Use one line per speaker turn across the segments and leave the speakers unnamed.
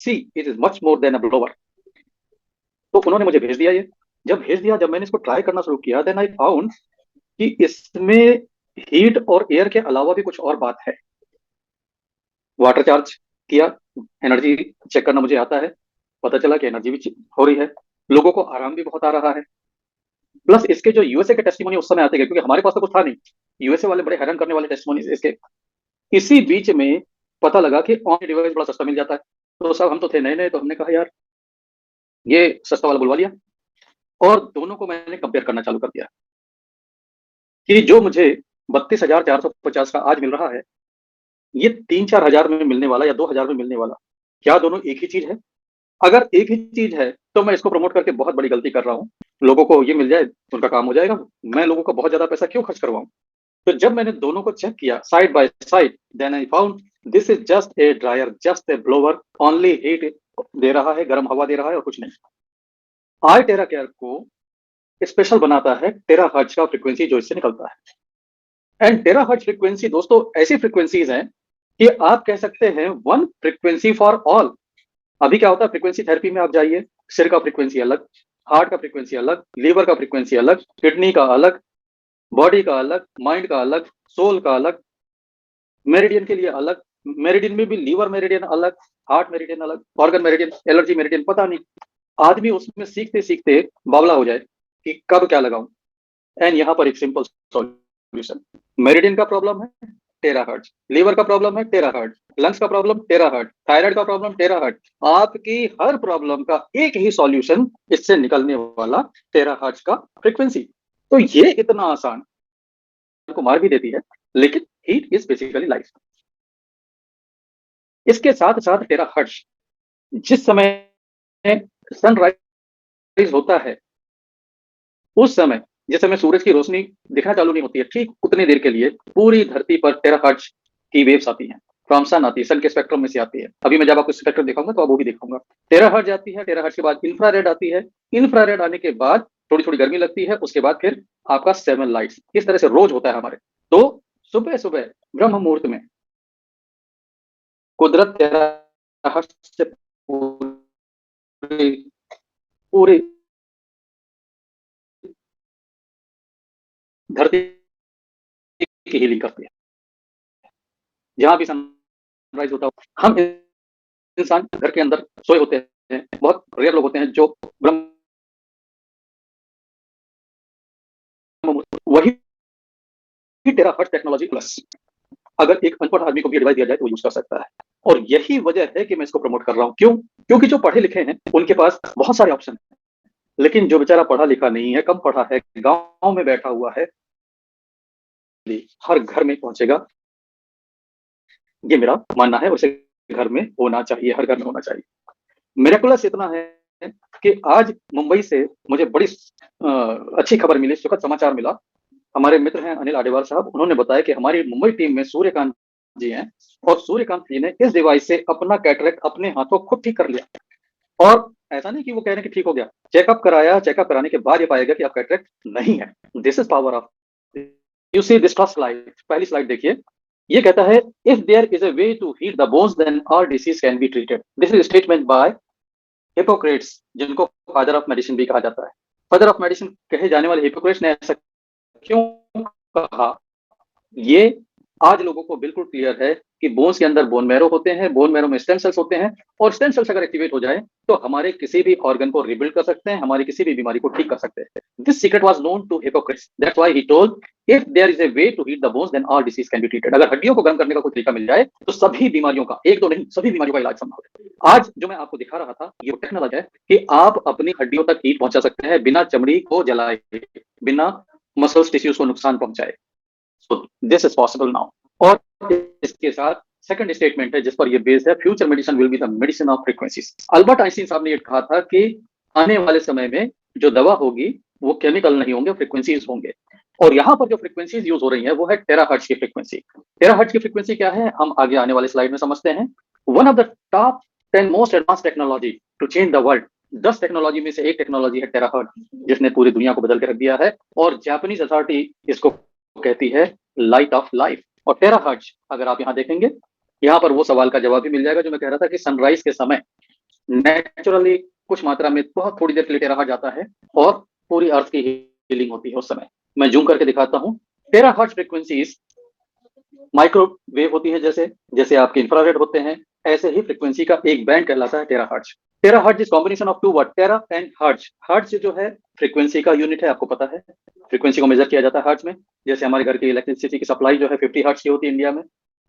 See it is much more than a blower. तो उन्होंने मुझे भेज दिया ये। जब भेज दिया, जब मैंने इसको ट्राई करना शुरू किया, देन आई फाउंड कि इसमें हीट और एयर के अलावा भी कुछ और बात है। वाटर चार्ज किया, एनर्जी चेक करना मुझे आता है, पता चला कि एनर्जी भी हो रही है, लोगों को आराम भी बहुत आ रहा है। प्लस इसके जो यूएसए के टेस्टिमोनी उस समय आते गए, क्योंकि हमारे पास तो कुछ था नहीं। यूएसए वाले बड़े हैरान करने वाले टेस्टिमोनी इसके। इसी बीच में पता लगा कि ऑन डिवाइस बड़ा सस्ता मिल जाता है। तो सब हम तो थे नए नए, तो हमने कहा यार ये सस्ता वाला बुलवा लिया, और दोनों को मैंने कंपेयर करना चालू कर दिया कि जो मुझे 32,450 का आज मिल रहा है, ये 3-4 हजार में मिलने वाला या 2 हजार में मिलने वाला, क्या दोनों एक ही चीज है? अगर एक ही चीज है तो मैं इसको प्रमोट करके बहुत बड़ी गलती कर रहा हूँ। लोगों को ये मिल जाए तो उनका काम हो जाएगा, मैं लोगों को बहुत ज्यादा पैसा क्यों खर्च करवाऊं? तो जब मैंने दोनों को चेक किया side by side, then I found this is just a dryer, just a blower, only heat दे रहा है, गर्म हवा दे रहा है और कुछ नहीं। आई टेरा केयर को स्पेशल बनाता है टेरा हर्ट्ज का फ्रीक्वेंसी जो इससे निकलता है। एंड टेरा हर्ट्ज फ्रीक्वेंसी दोस्तों ऐसी फ्रीक्वेंसीज हैं कि आप कह सकते हैं वन फ्रीक्वेंसी फॉर ऑल। अभी क्या होता है, फ्रीक्वेंसी थेरेपी में आप जाइए, सिर का फ्रीक्वेंसी अलग, हार्ट का फ्रीक्वेंसी अलग, लीवर का फ्रीक्वेंसी अलग, किडनी का अलग, बॉडी का अलग, माइंड का अलग, सोल का अलग, मेरिडियन के लिए अलग, मेरिडियन में भी लीवर मेरिडियन अलग, हार्ट मेरिडियन अलग, ऑर्गन मेरिडियन, एलर्जी मेरिडियन, पता नहीं। आदमी उसमें सीखते सीखते बावला हो जाए कि कब क्या लगाऊं। एंड यहाँ पर एक सिंपल सॉल्यूशन। मेरिडियन का प्रॉब्लम है, टेरा हर्ट्ज। लीवर का प्रॉब्लम है, टेरा हर्ट्ज। लंग्स का प्रॉब्लम, टेरा हर्ट्ज। थायराइड का प्रॉब्लम, टेरा हर्ट्ज। आपकी हर प्रॉब्लम का एक ही सॉल्यूशन इससे निकलने वाला, टेरा हर्ट्ज का फ्रीक्वेंसी। तो ये इतना आसान को मार भी देती है, लेकिन हीट इज बेसिकली लाइफ। इसके साथ साथ टेरा हर्ट्ज जिस समय सनराइज होता है, उस समय जिस समय सूरज की रोशनी दिखना चालू नहीं होती है, ठीक उतनी देर के लिए पूरी धरती पर टेराहर्ट्ज की वेव्स आती हैं, फ्रॉम सन आती है, सन के स्पेक्ट्रम में से आती है। अभी मैं जब आपको स्पेक्ट्रम दिखाऊंगा तो आप वो भी दिखाऊंगा। टेराहर्ट्ज आती है, टेराहर्ट्ज के बाद इंफ्रारेड आती है, इंफ्रारेड आने के बाद थोड़ी थोड़ी गर्मी लगती है, उसके बाद फिर आपका सेवन लाइट्स। इस तरह से रोज होता है हमारे। तो सुबह सुबह ब्रह्म मुहूर्त में कुदरत टेराहर्ट्ज से पूरी पूरी धरती की हीलिंग करती है। जहां भी सनराइज होता है, हम इंसान घर के अंदर सोए होते हैं, बहुत रेयर लोग होते हैं जो ब्रह्म, वही टेराहर्ट्ज टेक्नोलॉजी प्लस अगर एक अनपढ़ आदमी को भी एडवाइस दिया जाए तो वो यूज कर सकता है। और यही वजह है कि मैं इसको प्रमोट कर रहा हूं। क्यों? क्योंकि जो पढ़े लिखे हैं उनके पास बहुत सारे ऑप्शन हैं, लेकिन जो बेचारा पढ़ा लिखा नहीं है, कम पढ़ा है, गांव में बैठा हुआ है, हर घर में पहुंचेगा, ये मेरा मानना है। उसे घर में होना चाहिए, हर घर में होना चाहिए। मेरेकुलस इतना है कि आज मुंबई से मुझे बड़ी अच्छी खबर मिली, सुखद समाचार मिला। हमारे मित्र हैं अनिल आडेवाल साहब, उन्होंने बताया कि हमारी मुंबई टीम में सूर्यकांत जी हैं, और सूर्यकांत जी ने इस डिवाइस से अपना कैटरेक्ट अपने हाथों खुद ठीक कर लिया। और ऐसा नहीं कि वो कह रहे हैं कि ठीक हो गया, चेकअप कराया, चेकअप कराने के बाद ये पाया गया कि आप कैटरेक्ट नहीं है। This is power of, you see this first slide, पहली स्लाइड देखिए। ये कहता है if there is a way to heal the bones then all disease can be treated. This is statement by Hippocrates, जिनको father of medicine भी कहा जाता है। फादर ऑफ मेडिसिन कहे जाने वाले हिपोक्रेट्स ने ऐसा क्यों कहा, ये आज लोगों को बिल्कुल क्लियर है कि बोन्स के अंदर बोन मैरो होते हैं, बोन मैरो में स्टेम सेल्स होते हैं, और स्टेम सेल्स अगर एक्टिवेट हो जाए तो हमारे किसी भी ऑर्गन को रिबिल्ड कर सकते हैं, हमारी किसी भी बीमारी को ठीक कर सकते हैं। This secret was known to Hippocrates, that's why he told if there is a way to heal the bones then all disease can be treated. अगर हड्डियों को गर्म करने का कोई तरीका मिल जाए तो सभी बीमारियों का, एक दो नहीं, सभी बीमारियों का इलाज संभव है। आज जो मैं आपको दिखा रहा था ये टेक्नोलॉजी है कि आप अपनी हड्डियों तक हीट पहुंचा सकते हैं बिना चमड़ी को जलाए, बिना मसल्स टिश्यूज को नुकसान पहुंचाए। So this is possible now. और इसके साथ सेकंड स्टेटमेंट है जिस पर ये बेस्ड है, future medicine will be the medicine of frequencies. Albert Einstein साहब ने ये कहा था कि आने वाले समय में जो दवा होगी वो केमिकल नहीं होंगे, फ्रीक्वेंसीज होंगे। और यहाँ पर जो फ्रीक्वेंसीज यूज हो रही है वो है टेराहर्ट्ज की फ्रीक्वेंसी। टेराहर्ट्ज की फ्रीक्वेंसी क्या है, हम आगे आने वाले स्लाइड में समझते हैं। One of the top 10 most advance technology to change the world, 10 technology में से एक टेक्नोलॉजी है टेराहर्ट्ज, जिसने पूरी दुनिया को बदल के रख दिया है। और जापानीज अथॉरिटी इसको कहती है लाइट ऑफ लाइफ। और टेराहर्ट्ज अगर आप यहाँ देखेंगे, यहाँ पर वो सवाल का जवाब भी मिल जाएगा जो मैं कह रहा था कि सनराइज के समय नेचुरली कुछ मात्रा में बहुत थोड़ी देर के लिए टेराहर्ट्ज आता है और पूरी अर्थ की हीलिंग होती है उस समय। मैं जूम करके दिखाता हूँ। टेराहर्ट्ज फ्रीक्वेंसीज माइक्रोवेव होती है, जैसे जैसे आपके इंफ्रारेड होते हैं, ऐसे ही फ्रीक्वेंसी का एक बैंड कहलाता है terahertz. Terahertz is combination of two word, tera and hertz. Hertz जो है फ्रीक्वेंसी का यूनिट है, आपको पता है। फ्रीक्वेंसी को मेजर किया जाता है हर्ट्ज में। जैसे हमारे घर की इलेक्ट्रिसिटी की सप्लाई जो है 50 हर्ट्ज की होती है इंडिया में।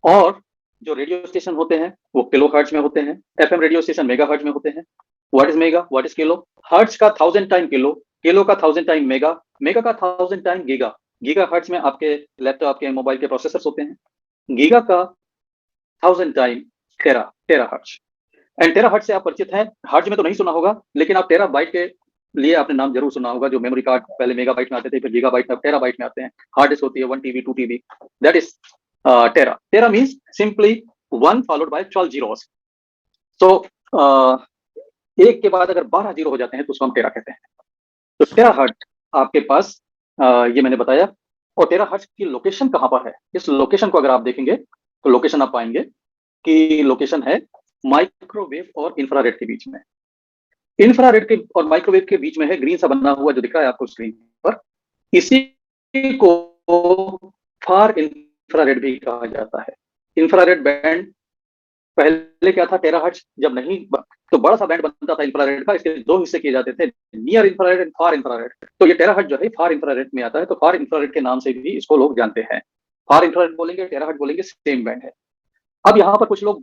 और जो रेडियो स्टेशन होते हैं वो किलो हर्ट्ज में होते हैं। FM radio station mega hertz में होते हैं। What is mega, what is kilo? Hertz का 1000 टाइम किलो, किलो का 1000 टाइम मेगा, मेगा का 1000 टाइम गीगा। गीगा हर्ट्ज में आपके लैपटॉप के मोबाइल के प्रोसेसर्स होते हैं। गीगा का 1000 time tera, tera hertz. And tera hertz से आप परिचित हैं, हर्ट्ज में तो नहीं सुना होगा, लेकिन आप टेरा बाइट के लिए आपने नाम जरूर सुना होगा। जो मेमोरी कार्ड पहले मेगा बाइट में आते थे, फिर गीगा बाइट में, टेरा बाइट में आते हैं। हार्ड डिस्क होती है 1 TB 2 TB, that is tera. Tera means simply 1 followed by 12 zeros. तो एक के बाद अगर 12 जीरो हो जाते हैं तो उसको हम टेरा कहते हैं। तो टेरा हर्ट्ज आपके पास ये मैंने बताया। और टेरा हर्ट्ज की लोकेशन कहाँ पर है, इस लोकेशन को अगर आप देखेंगे तो लोकेशन आप पाएंगे कि लोकेशन है माइक्रोवेव और इंफ्रारेड के बीच में। इंफ्रारेड के और माइक्रोवेव के बीच में है, ग्रीन सा बना हुआ जो दिख रहा है आपको स्क्रीन पर। इसी को फार इंफ्रारेड भी कहा जाता है। इंफ्रारेड बैंड पहले क्या था, टेराहर्ट्ज जब नहीं तो बड़ा सा बैंड बनता था इंफ्रारेड का, इसके दो हिस्से किए जाते थे, near infrared and far infrared. तो ये टेराहर्ट्ज जो है फार इंफ्रारेड में आता है, तो फार इंफ्रारेड के नाम से भी इसको लोग जानते हैं। फार इंफ्रारेड बोलेंगे, टेराहर्ट्ज बोलेंगे, सेम बैंड है। अब यहाँ पर कुछ लोग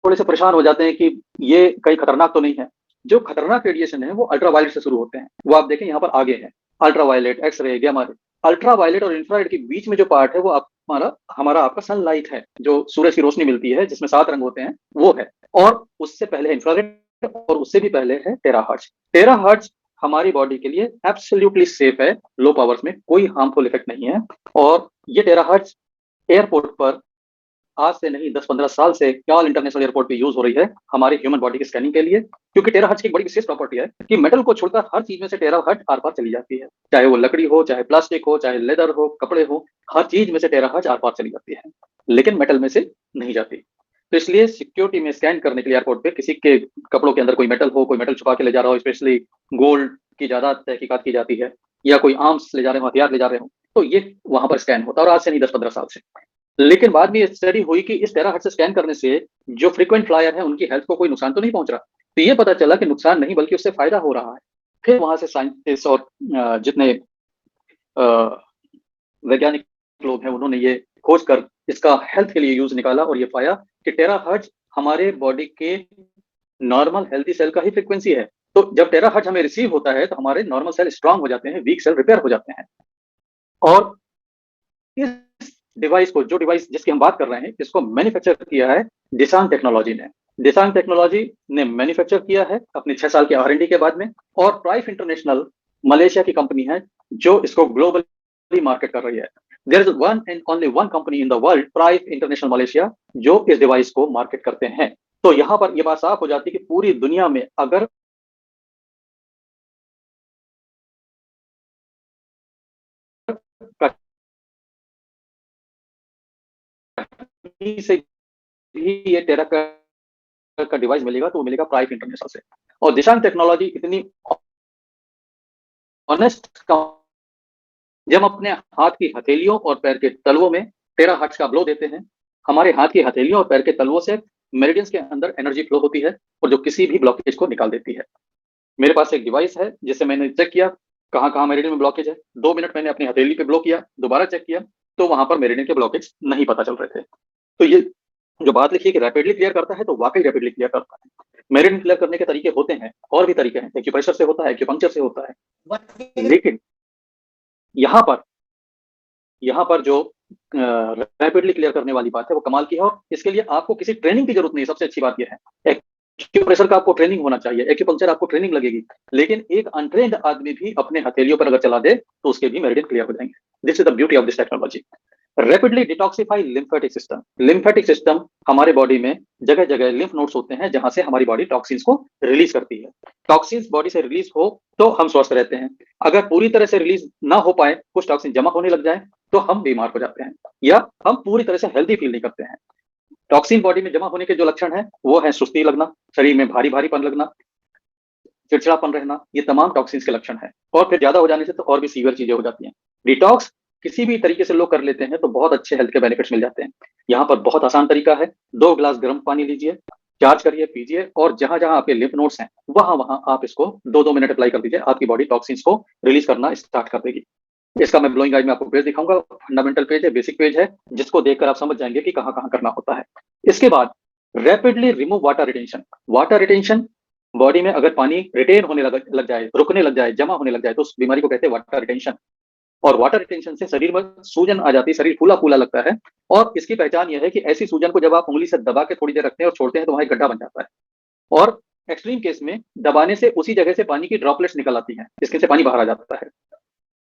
थोड़े से परेशान हो जाते हैं कि ये कहीं खतरनाक तो नहीं है। जो खतरनाक रेडिएशन है वो अल्ट्रावायलेट से शुरू होते हैं। वो आप देखें यहाँ पर आगे है, ultraviolet, x ray, gamma ray. Ultraviolet और इंफ्रारेड के बीच में जो पार्ट है वो हमारा हमारा आपका सनलाइट है, जो सूरज की रोशनी मिलती है जिसमें 7 रंग होते हैं, वो है। और उससे पहले है इंफ्रारेड, और उससे भी पहले है टेराहर्ट्ज। टेराहर्ट्ज हमारी बॉडी के लिए एब्सोल्युटली सेफ है, लो पावर्स में कोई हार्मफुल इफेक्ट नहीं है। और ये टेराहर्ट्ज एयरपोर्ट पर आज से नहीं 10-15 साल से कयाल इंटरनेशनल एयरपोर्ट पे यूज हो रही है हमारी ह्यूमन बॉडी की स्कैनिंग के लिए। क्योंकि टेराहर्ट्ज की एक बड़ी विशेष प्रॉपर्टी है कि मेटल को छोड़कर हर चीज में से टेराहर्ट्ज आर पार चली जाती है। चाहे वो लकड़ी हो, चाहे प्लास्टिक हो, चाहे लेदर हो, कपड़े हो, हर चीज में से टेराहर्ट्ज आर पार चली जाती है, लेकिन मेटल में से नहीं जाती। तो इसलिए सिक्योरिटी में स्कैन करने के लिए एयरपोर्ट पे किसी के कपड़ों के अंदर कोई मेटल हो, कोई मेटल छुपा के ले जा रहा हो, स्पेशली गोल्ड की ज्यादा तहकीकात की जाती है, या कोई आर्म्स ले जा रहे हो, हथियार ले जा रहे हो, तो ये वहां पर स्कैन होता है। और आज से नहीं 10-15 साल से। लेकिन बाद में ये स्टडी हुई कि इस टेराहर्ट्ज से स्कैन करने से जो फ्रीक्वेंट फ्लायर है उनकी हेल्थ को कोई नुकसान तो नहीं पहुंच रहा। तो ये पता चला कि नुकसान नहीं बल्कि उससे फायदा हो रहा है। फिर वहां से साइंटिस्ट और जितने वैज्ञानिक लोग हैं उन्होंने ये खोज कर इसका हेल्थ के लिए यूज निकाला, और ये पाया कि टेराहर्ट्ज हमारे बॉडी के नॉर्मल हेल्थी सेल का ही फ्रीक्वेंसी है। तो जब टेराहर्ट्ज हमें रिसीव होता है तो हमारे नॉर्मल सेल स्ट्रांग हो जाते हैं, वीक सेल रिपेयर हो जाते हैं। और इस डिवाइस को, जो डिवाइस जिसकी हम बात कर रहे हैं, इसको मैन्युफैक्चर किया है दिशांग टेक्नोलॉजी ने। दिशांग टेक्नोलॉजी ने मैन्युफैक्चर किया है अपने 6 साल के R&D के बाद में। और प्राइफ इंटरनेशनल मलेशिया की कंपनी है जो इसको ग्लोबली मार्केट कर रही है। There is one and only one company in the world, Prife international Malaysia, जो इस डिवाइस को मार्केट करते हैं। तो यहाँ पर यह बात साफ हो जाती है कि पूरी दुनिया में अगर से भी ये टेरा का डिवाइस मिलेगा तो वो मिलेगा प्राइफ इंटरनेशनल से। और दिशांग टेक्नोलॉजी इतनी ऑनेस्ट, जब हम अपने हाथ की हथेलियों और पैर के तलवों में टेराहर्ट्ज का ब्लो देते हैं, हमारे हाथ की हथेलियों और पैर के तलवों से मेरिडियंस के अंदर एनर्जी फ्लो होती है और जो किसी भी ब्लॉकेज को निकाल देती है। मेरे पास एक डिवाइस है जिससे मैंने चेक किया कहाँ कहाँ मेरिडियन में ब्लॉकेज है। 2 मिनट मैंने अपनी हथेली पे ब्लो किया, दोबारा चेक किया तो वहां पर मेरिडियन के ब्लॉकेज नहीं पता चल रहे थे। तो ये जो बात लिखी है कि रैपिडली क्लियर करता है, तो वाकई रैपिडली क्लियर करता है। मेरिडियन क्लियर करने के तरीके होते हैं, और भी तरीके हैं, एक्यूप्रेशर से होता है, एक्यूपंक्चर से होता है। लेकिन यहाँ पर जो रैपिडली क्लियर करने वाली बात है वो कमाल की है, और इसके लिए आपको किसी ट्रेनिंग की जरूरत नहीं। सबसे अच्छी बात यह है, एक्यूप्रेशर का आपको ट्रेनिंग होना चाहिए, एक्यूपंक्चर आपको ट्रेनिंग लगेगी, लेकिन एक अनट्रेन्ड आदमी भी अपने हथेलियों पर अगर चला दे तो उसके भी मेरिडियन क्लियर हो जाएंगे। This is the beauty of this technology. Rapidly detoxify lymphatic system. Lymphatic system हमारे बॉडी में जगह जगह लिम्फ नोड्स होते हैं जहां से हमारी बॉडी टॉक्सिन्स को रिलीज करती है। टॉक्सिन्स बॉडी से रिलीज हो तो हम स्वस्थ रहते हैं, अगर पूरी तरह से रिलीज ना हो पाए, कुछ टॉक्सिन जमा होने लग जाए, तो हम बीमार हो जाते हैं या हम पूरी तरह से हेल्दी फील नहीं करते हैं। टॉक्सिन बॉडी में जमा होने के जो लक्षण है वो है सुस्ती लगना, शरीर में भारी भारीपन लगना, चिड़चिड़ापन रहना, ये तमाम टॉक्सिन्स के लक्षण है। और फिर ज्यादा हो जाने से तो और भी सीवियर चीजें हो जाती हैं। डिटॉक्स किसी भी तरीके से लोग कर लेते हैं तो बहुत अच्छे हेल्थ के बेनिफिट्स मिल जाते हैं। यहाँ पर बहुत आसान तरीका है, 2 गिलास गर्म पानी लीजिए, चार्ज करिए, पीजिए, और जहां जहां आपके लिम्फ नोड्स हैं वहां वहां आप इसको 2-2 मिनट अप्लाई कर दीजिए, आपकी बॉडी टॉक्सिन्स को रिलीज करना स्टार्ट कर देगी। इसका मैं ब्लोइंग गाइड में आपको पेज दिखाऊंगा, फंडामेंटल पेज है, बेसिक पेज है, जिसको देखकर आप समझ जाएंगे कि कहाँ कहाँ करना होता है। इसके बाद rapidly remove water retention. Water retention, body में अगर पानी रिटेन होने लग जाए, रुकने लग जाए, जमा होने लग जाए, तो उस बीमारी को कहते हैं वाटर रिटेंशन। और वाटर रिटेंशन से शरीर में सूजन आ जाती है, शरीर फूला फूला लगता है। और इसकी पहचान यह है कि ऐसी सूजन को जब आप उंगली से दबा के थोड़ी देर रखते हैं और छोड़ते हैं तो वहां एक गड्ढा बन जाता है। और एक्सट्रीम केस में दबाने से उसी जगह से पानी की ड्रॉपलेट्स निकल आती हैं, इसके से पानी बाहर आ जाता है।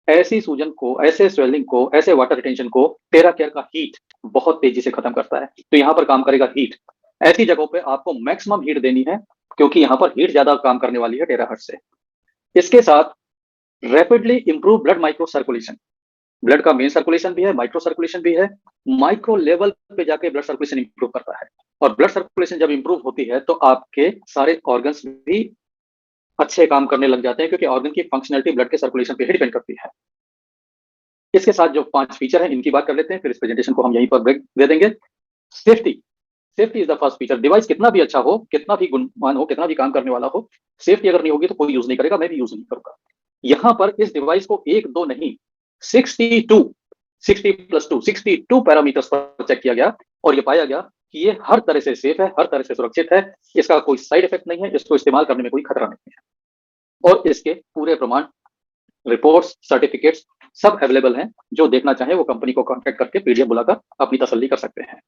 ऐसी सूजन को, ऐसे स्वेलिंग को, ऐसे वाटर रिटेंशन को टेरा केयर का हीट बहुत तेजी से खत्म करता है। तो यहाँ पर काम करेगा हीट। ऐसी जगहों पे आपको मैक्सिमम हीट देनी है, क्योंकि यहाँ पर हीट ज्यादा काम करने वाली है टेराहर्ट्ज से। इसके साथ rapidly improve blood micro circulation. Blood का मेन सर्कुलेशन भी है, माइक्रो सर्कुलेशन भी है। माइक्रो लेवल पे जाके ब्लड सर्कुलेशन इंप्रूव करता है। और ब्लड सर्कुलेशन जब इंप्रूव होती है तो आपके सारे ऑर्गन्स भी अच्छे काम करने लग जाते हैं, क्योंकि ऑर्गन की फंक्शनलिटी ब्लड के सर्कुलेशन पे ही डिपेंड करती है। इसके साथ जो 5 फीचर हैं इनकी बात कर लेते हैं, फिर इस प्रेजेंटेशन को हम यहीं पर ब्रेक दे देंगे। Safety, safety is the first feature. Device कितना भी अच्छा हो, कितना भी गुणवान हो, कितना भी काम करने वाला हो, सेफ्टी अगर नहीं होगी तो कोई यूज नहीं करेगा, मैं भी यूज नहीं करूंगा। यहां पर इस डिवाइस को 1-2 नहीं, 62, 60+2, 62 पैरामीटर्स पर चेक किया गया, और ये पाया गया कि ये हर तरह से सेफ है, हर तरह से सुरक्षित है, इसका कोई साइड इफेक्ट नहीं है, इसको इस्तेमाल करने में कोई खतरा नहीं है। और इसके पूरे प्रमाण, रिपोर्ट्स, सर्टिफिकेट्स सब अवेलेबल हैं। जो देखना चाहे वो कंपनी को कांटेक्ट करके पीडीएफ बुलाकर अपनी तसल्ली कर सकते हैं।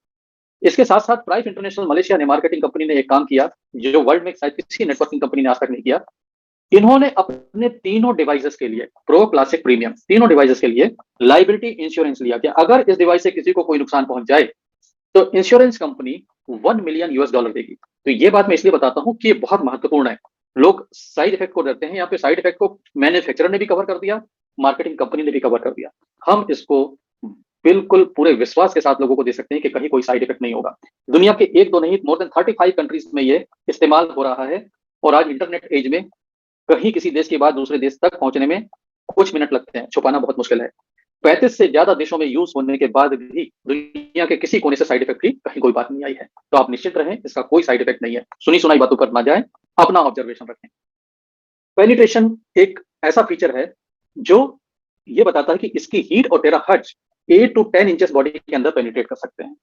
इसके साथ साथ प्राइस इंटरनेशनल मलेशिया ने, मार्केटिंग कंपनी ने एक काम किया जो वर्ल्ड में शायद किसी नेटवर्किंग कंपनी ने आज तक नहीं किया। इन्होंने अपने तीनों डिवाइसेस के लिए, प्रो, क्लासिक, प्रीमियम, तीनों डिवाइसेस के लिए लाइबिलिटी इंश्योरेंस लिया कि अगर इस डिवाइस से किसी को कोई नुकसान पहुंच जाए तो इंश्योरेंस कंपनी $1 मिलियन देगी। तो ये बात मैं इसलिए बताता हूं कि ये बहुत महत्वपूर्ण है। लोग साइड इफेक्ट को डरते हैं, यहाँ पे साइड इफेक्ट को मैन्युफैक्चरर ने भी कवर कर दिया, मार्केटिंग कंपनी ने भी कवर कर दिया। हम इसको बिल्कुल पूरे विश्वास के साथ लोगों को दे सकते हैं कि कहीं कोई साइड इफेक्ट नहीं होगा। दुनिया के 1-2 नहीं, मोर देन 35 कंट्रीज में ये इस्तेमाल हो रहा है। और आज इंटरनेट एज में कहीं किसी देश के बाद दूसरे देश तक पहुंचने में कुछ मिनट लगते हैं, छुपाना बहुत मुश्किल है। 35 से ज्यादा देशों में यूज होने के बाद भी दुनिया के किसी कोने से साइड इफेक्ट की कहीं कोई बात नहीं आई है। तो आप निश्चित रहें, इसका कोई साइड इफेक्ट नहीं है। सुनी सुनाई बातों पर ना जाए, अपना ऑब्जर्वेशन रखें। पेनिट्रेशन एक ऐसा फीचर है जो ये बताता है कि इसकी हीट और टेराहर्ट्ज 8 to 10 इंचेस बॉडी के अंदर पेनिट्रेट कर सकते हैं।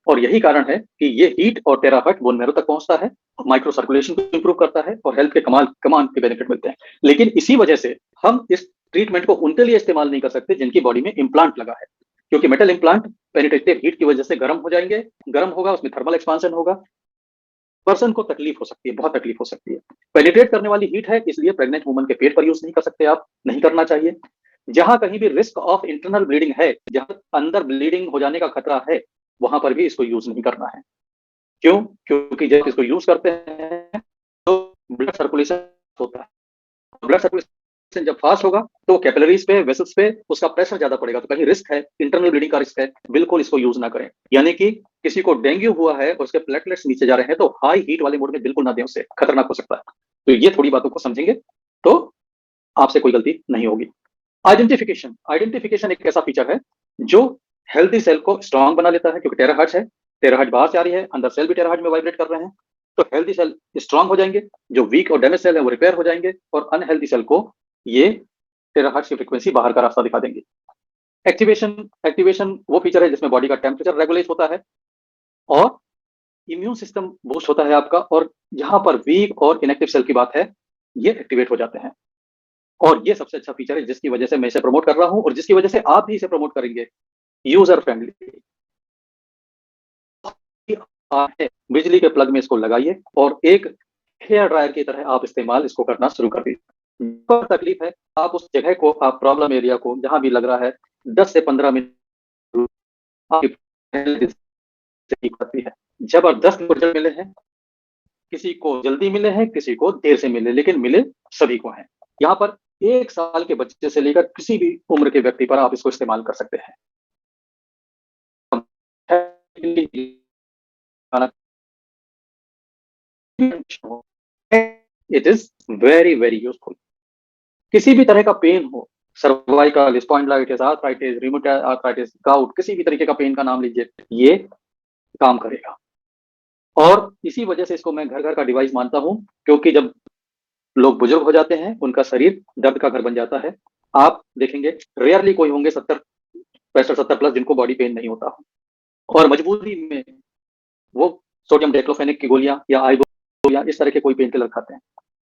और यही कारण है कि ये हीट और टेराहर्ट्ज बोन मैरो तक पहुंचता है, माइक्रो सर्कुलेशन को इंप्रूव करता है, और हेल्थ के कमान के बेनिफिट मिलते हैं। लेकिन इसी वजह से हम इस ट्रीटमेंट को उनके लिए इस्तेमाल नहीं कर सकते जिनकी बॉडी में इम्प्लांट लगा है, क्योंकि मेटल इम्प्लांट पेनिट्रेटिव हीट की वजह से गर्म हो जाएंगे, गर्म होगा, उसमें थर्मल एक्सपांशन होगा, पर्सन को तकलीफ हो सकती है, बहुत तकलीफ हो सकती है। पेनिट्रेट करने वाली हीट है, इसलिए प्रेग्नेंट वुमन के पेट पर यूज नहीं कर सकते, आप नहीं करना चाहिए। जहां कहीं भी रिस्क ऑफ इंटरनल ब्लीडिंग है, जहां अंदर ब्लीडिंग हो जाने का खतरा है, वहां पर भी इसको यूज नहीं करना है। क्यों? क्योंकि जब इसको यूज करते हैं तो ब्लड सर्कुलेशन होता है। ब्लड सर्कुलेशन जब फास्ट होगा तो कैपिलरीज पे, वेसल्स पे उसका प्रेशर ज्यादा पड़ेगा, तो कहीं रिस्क है, इंटरनल ब्लीडिंग का रिस्क है, बिल्कुल इसको यूज ना करें। यानी कि किसी को डेंगू हुआ है और उसके प्लेटलेट्स नीचे जा रहे हैं तो हाई हीट वाले मोड में बिल्कुल ना दें, उससे खतरनाक हो सकता है। तो ये थोड़ी बातों को समझेंगे तो आपसे कोई गलती नहीं होगी। आइडेंटिफिकेशन, आइडेंटिफिकेशन एक ऐसा फीचर है जो हेल्दी सेल को स्ट्रांग बना लेता है, क्योंकि टेराहर्ट्ज है, टेराहर्ट्ज बाहर से आ रही है, अंदर सेल भी टेराहर्ट्ज में वाइब्रेट कर रहे हैं, तो हेल्दी सेल स्ट्रांग हो जाएंगे, जो वीक और डैमेज सेल है वो रिपेयर हो जाएंगे, और अनहेल्दी सेल को ये टेराहर्ट्ज की फ्रीक्वेंसी बाहर का रास्ता दिखा देंगे। एक्टिवेशन, एक्टिवेशन वो फीचर है जिसमें बॉडी का टेम्परेचर रेगुलेट होता है और इम्यून सिस्टम बूस्ट होता है आपका, और जहां पर वीक और इनएक्टिव सेल की बात है ये एक्टिवेट हो जाते हैं। और ये सबसे अच्छा फीचर है जिसकी वजह से मैं इसे प्रमोट कर रहा हूं, और जिसकी वजह से आप भी इसे प्रमोट करेंगे। यूजर फ्रेंडली है, बिजली के प्लग में इसको लगाइए और एक हेयर ड्रायर की तरह आप इस्तेमाल इसको करना शुरू कर दीजिए। पर तकलीफ है, आप उस जगह को, आप प्रॉब्लम एरिया को जहां भी लग रहा है 10 से 15 मिनट आपकी ठीक होती है। जबरदस्त रिजल्ट मिले हैं, किसी को जल्दी मिले हैं, किसी को देर से मिले, लेकिन मिले सभी को हैं। यहाँ पर 1 साल के बच्चे से लेकर किसी भी उम्र के व्यक्ति पर आप इसको इस्तेमाल कर सकते हैं। खाना, it is very very useful. किसी भी तरह का पेन हो, cervical, spondylitis, arthritis, rheumatoid arthritis, gout, किसी भी तरीके का पेन का नाम लीजिए, ये काम करेगा। और इसी वजह से इसको मैं घर घर का डिवाइस मानता हूं, क्योंकि जब लोग बुजुर्ग हो जाते हैं उनका शरीर दर्द का घर बन जाता है। आप देखेंगे रेयरली कोई होंगे 70, 65, 70 प्लस जिनको बॉडी पेन नहीं होता हो, और मजबूरी में वो सोडियम डाइक्लोफेनेक की गोलियां या आई गोलियां, इस तरह के कोई पेन किलर खाते हैं।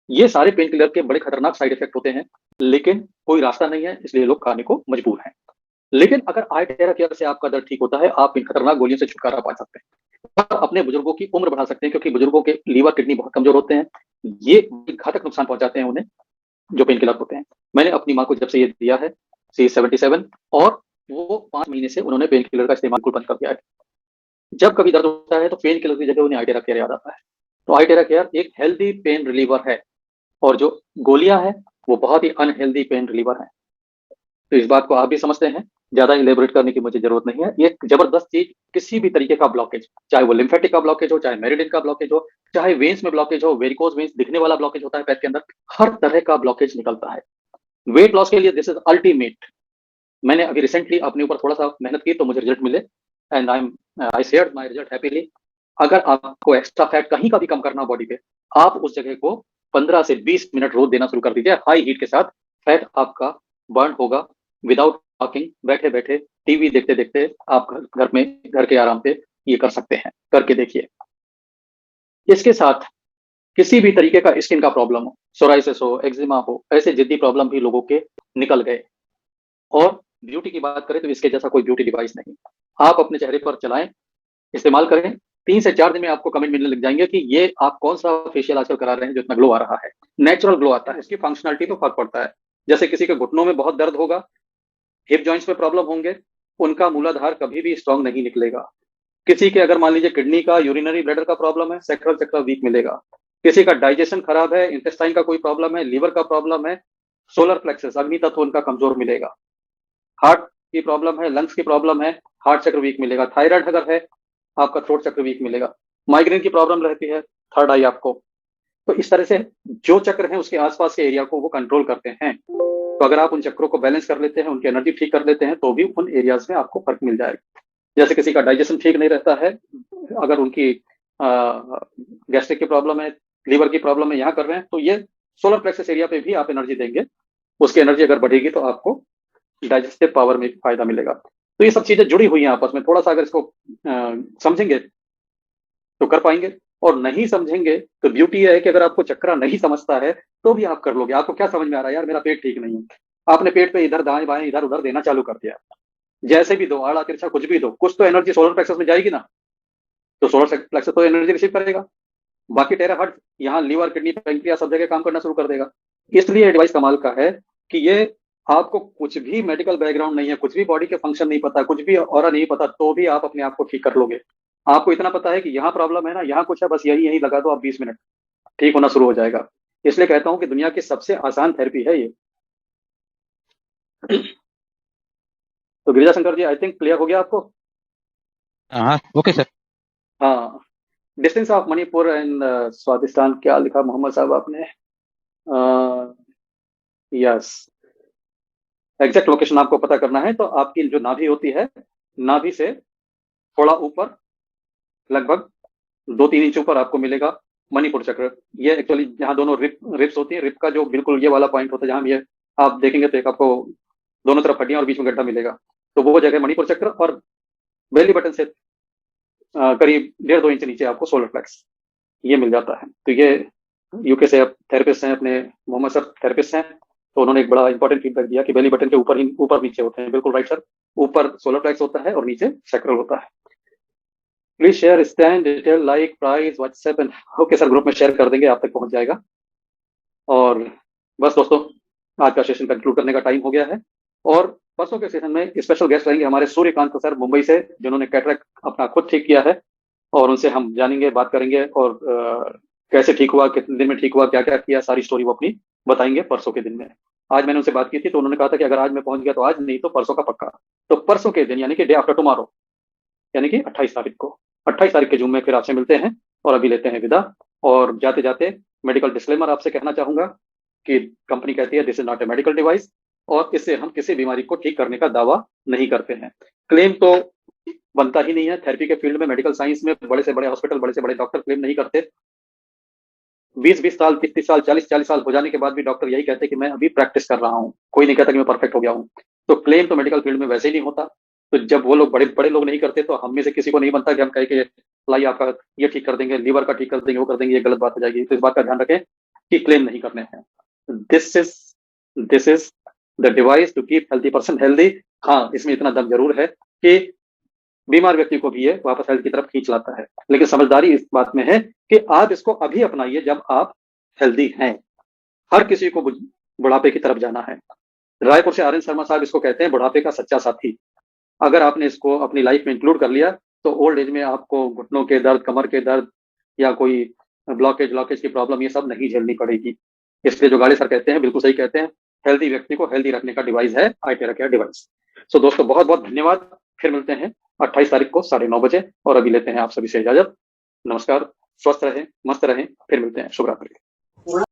ये सारे पेन किलर के बड़े खतरनाक साइड इफेक्ट होते हैं, लेकिन कोई रास्ता नहीं है, इसलिए लोग खाने को मजबूर हैं। लेकिन अगर आई टेरा केयर से आपका दर्द ठीक होता है, आप इन खतरनाक गोलियों से छुटकारा पा सकते हैं और अपने बुजुर्गों की उम्र बढ़ा सकते हैं, क्योंकि बुजुर्गों के लीवर किडनी बहुत कमजोर होते हैं, ये घातक नुकसान पहुंचाते हैं उन्हें, जो पेन किलर होते हैं। मैंने अपनी माँ को जब से ये दिया है, C77, और वो 5 महीने से उन्होंने पेन किलर का इस्तेमाल बिल्कुल बंद कर दिया है। जब कभी दर्द होता है तो पेन किलर की जगह उन्हें आई टेरा केयर याद आता है। तो आई टेरा केयर एक हेल्दी पेन रिलीवर है, और जो गोलियां हैं वो बहुत ही अनहेल्दी पेन रिलीवर है। तो इस बात को आप भी समझते हैं, ज्यादा इलेबोरेट करने की मुझे जरूरत नहीं है। ये जबरदस्त चीज, किसी भी तरीके का ब्लॉकेज, चाहे वो लिम्फेटिक का ब्लॉकेज हो, चाहे मेरिडियन का ब्लॉकेज हो, चाहे वेन्स में ब्लॉकेज हो, वेरिकोज वेन्स दिखने वाला ब्लॉकेज होता है पैर के अंदर, हर तरह का ब्लॉकेज निकलता है। वेट लॉस के लिए दिस इज अल्टीमेट। मैंने अभी रिसेंटली अपने ऊपर थोड़ा सा मेहनत की तो मुझे रिजल्ट मिले, and I share my result happily. अगर आपको एक्स्ट्रा फैट कहीं का भी कम करना बॉडी पे, आप उस जगह को 15 से 20 मिनट रोज देना शुरू कर दीजिए हाई हीट के साथ। फैट आपका बर्न होगा विदाउट वॉकिंग, बैठे बैठे टीवी देखते देखते आप घर में, घर के आराम पे ये कर सकते हैं, करके देखिए। इसके साथ किसी भी तरीके का स्किन का प्रॉब्लम हो, सोराइसिस हो, एक्जिमा हो, ऐसे जिद्दी प्रॉब्लम भी लोगों के निकल गए। और ब्यूटी की बात करें तो इसके जैसा कोई ब्यूटी डिवाइस नहीं। आप अपने चेहरे पर चलाएं, इस्तेमाल करें, 3 से 4 दिन में आपको कमेंट मिलने लग जाएंगे कि ये आप कौन सा फेशियल आजकल करा रहे हैं जो इतना ग्लो आ रहा है। नेचुरल ग्लो आता है, इसकी फंक्शनलिटी पे फर्क पड़ता है। जैसे किसी के घुटनों में बहुत दर्द होगा, हिप जॉइंट्स में प्रॉब्लम होंगे, उनका मूलाधार कभी भी स्ट्रांग नहीं निकलेगा। किसी के अगर मान लीजिए किडनी का, यूरिनरी ब्लैडर का प्रॉब्लम है, सेक्रल चक्र वीक मिलेगा। किसी का डाइजेशन खराब है, इंटेस्टाइन का कोई प्रॉब्लम है, लीवर का प्रॉब्लम है, सोलर प्लेक्सस अग्नि तत्व उनका कमजोर मिलेगा। हार्ट की प्रॉब्लम है, लंग्स की प्रॉब्लम है, हार्ट चक्र वीक मिलेगा। थायराइड अगर है, आपका थ्रोट चक्र वीक मिलेगा। माइग्रेन की प्रॉब्लम रहती है, थर्ड आई आपको। तो इस तरह से जो चक्र है उसके आसपास के एरिया को वो कंट्रोल करते हैं। तो अगर आप उन चक्रों को बैलेंस कर लेते हैं, उनकी एनर्जी ठीक कर लेते हैं, तो भी उन एरियाज में आपको फर्क मिल जाएगा। जैसे किसी का डाइजेशन ठीक नहीं रहता है, अगर उनकी गैस्ट्रिक की प्रॉब्लम है, लीवर की प्रॉब्लम है, यहाँ कर रहे हैं, तो ये सोलर प्लेक्सस एरिया पे भी आप एनर्जी देंगे। उसकी एनर्जी अगर बढ़ेगी तो आपको डाइजेस्टिव पावर में फायदा मिलेगा। तो ये सब चीजें जुड़ी हुई हैं आपस में, थोड़ा सा अगर इसको समझेंगे तो कर पाएंगे, और नहीं समझेंगे तो ब्यूटी है कि अगर आपको चक्रा नहीं समझता है तो भी आप कर लोगे। आपको क्या समझ में आ रहा है, यार मेरा पेट ठीक नहीं है, आपने पेट पे इधर दाएं बाएं इधर उधर देना चालू कर दिया। जैसे भी दो, आड़ा तिरछा कुछ भी दो, कुछ तो एनर्जी सोलर प्लेक्सस में जाएगी ना, तो सोलर प्लेक्सस तो एनर्जी रिसीव करेगा। बाकी टेराहर्ट्ज यहाँ लीवर, किडनी, पैंक्रियास सब जगह काम करना शुरू कर देगा। इसलिए एडवाइस कमाल का है कि ये आपको कुछ भी मेडिकल बैकग्राउंड नहीं है, कुछ भी बॉडी के फंक्शन नहीं पता, कुछ भी और नहीं पता, तो भी आप अपने आप को ठीक कर लोगे। आपको इतना पता है कि यहाँ प्रॉब्लम है ना, यहाँ कुछ है, बस यही यही लगा दो, आप 20 मिनट ठीक होना शुरू हो जाएगा। इसलिए कहता हूँ कि दुनिया की सबसे आसान थेरेपी है ये। तो Girija Shankar ji, I think clear हो गया आपको।
हाँ ओके सर।
हाँ, distance of Manipur and Swadhisthana क्या लिखा मोहम्मद साहब आपने? यस, एग्जैक्ट लोकेशन आपको पता करना है तो आपकी जो नाभि होती है, नाभि से थोड़ा ऊपर, लगभग 2-3 इंच ऊपर आपको मिलेगा मणिपुर चक्र। ये एक्चुअली जहाँ दोनों रिप्स होती है, रिप का जो बिल्कुल ये वाला पॉइंट होता है, जहाँ ये आप देखेंगे तो एक आपको दोनों तरफ हड्डियां और बीच में गड्ढा मिलेगा, तो वो जगह मणिपुर चक्र। और बेली बटन से करीब 1.5-2 इंच नीचे आपको सोलर प्लेक्स ये मिल जाता है। तो ये यूके से अब थेरेपिस्ट हैं अपने, मोहम्मद सर थेरेपिस्ट हैं, तो उन्होंने एक बड़ा इंपॉर्टेंट फीडबैक दिया कि बेली बटन के ऊपर ही, ऊपर नीचे होते हैं, बिल्कुल राइट सर, ऊपर सोलर प्लेक्स होता है और नीचे सैक्रल होता है। Please share stand detail like price WhatsApp and, okay sir, group में शेयर कर देंगे, आप तक पहुंच जाएगा। और बस दोस्तों, आज का सेशन कंक्लूड करने का टाइम हो गया है, और परसों के सेशन में स्पेशल गेस्ट रहेंगे हमारे सूर्यकांत सर मुंबई से, जिन्होंने कैटरेक्ट अपना खुद ठीक किया है, और उनसे हम जानेंगे, बात करेंगे, और कैसे ठीक हुआ, कितने दिन में ठीक हुआ, क्या क्या किया, सारी स्टोरी वो अपनी बताएंगे परसों के दिन में। आज मैंने उनसे बात की थी तो उन्होंने कहा था कि अगर आज मैं पहुंच गया तो आज, नहीं तो परसों का पक्का। तो परसों के दिन यानी कि डे आफ्टर टुमारो, यानी कि 28 तारीख को 28 तारीख के जूम में फिर आपसे मिलते हैं और अभी लेते हैं विदा। और जाते जाते मेडिकल डिस्क्लेमर आपसे कहना चाहूंगा कि कंपनी कहती है this is not a medical device और इससे हम किसी बीमारी को ठीक करने का दावा नहीं करते हैं। क्लेम तो बनता ही नहीं है। थेरेपी के फील्ड में, मेडिकल साइंस में बड़े से बड़े हॉस्पिटल, बड़े से बड़े डॉक्टर क्लेम नहीं करते। 20-20 साल, 30-30 साल, 40-40 साल हो जाने के बाद भी डॉक्टर यही कहते हैं कि मैं अभी प्रैक्टिस कर रहा हूँ, कोई नहीं कहता कि मैं परफेक्ट हो गया हूँ। तो क्लेम तो मेडिकल फील्ड में वैसे ही नहीं होता। तो जब वो लोग बड़े बड़े लोग नहीं करते तो हम में से किसी को नहीं बनता कि हम कहें कि लाइए आपका ये ठीक कर देंगे, लीवर का ठीक कर देंगे, वो कर देंगे, ये गलत बात हो जाएगी। तो इस बात का ध्यान रखें कि क्लेम नहीं करने हैं। This is this is the device to keep healthy person healthy. हाँ, इसमें इतना दम जरूर है कि बीमार व्यक्ति को भी ये वापस हेल्थ की तरफ खींच लाता है, लेकिन समझदारी इस बात में है कि आप इसको अभी अपनाइए जब आप हेल्दी हैं। हर किसी को बुढ़ापे की तरफ जाना है। रायपुर से आर एन शर्मा साहब इसको कहते हैं बुढ़ापे का सच्चा साथी। अगर आपने इसको अपनी लाइफ में इंक्लूड कर लिया तो ओल्ड एज में आपको घुटनों के दर्द, कमर के दर्द या कोई ब्लॉकेज की प्रॉब्लम ये सब नहीं झेलनी पड़ेगी। इसलिए जो गाड़ी सर कहते हैं बिल्कुल सही कहते हैं, हेल्दी व्यक्ति को हेल्दी रखने का डिवाइस है आई टेरा केयर डिवाइस। सो दोस्तों, बहुत बहुत धन्यवाद। फिर मिलते हैं 28 तारीख को 9:30 और अभी लेते हैं आप सभी से इजाजत। नमस्कार, स्वस्थ रहें, मस्त रहें, फिर मिलते हैं। शुभ रात्रि।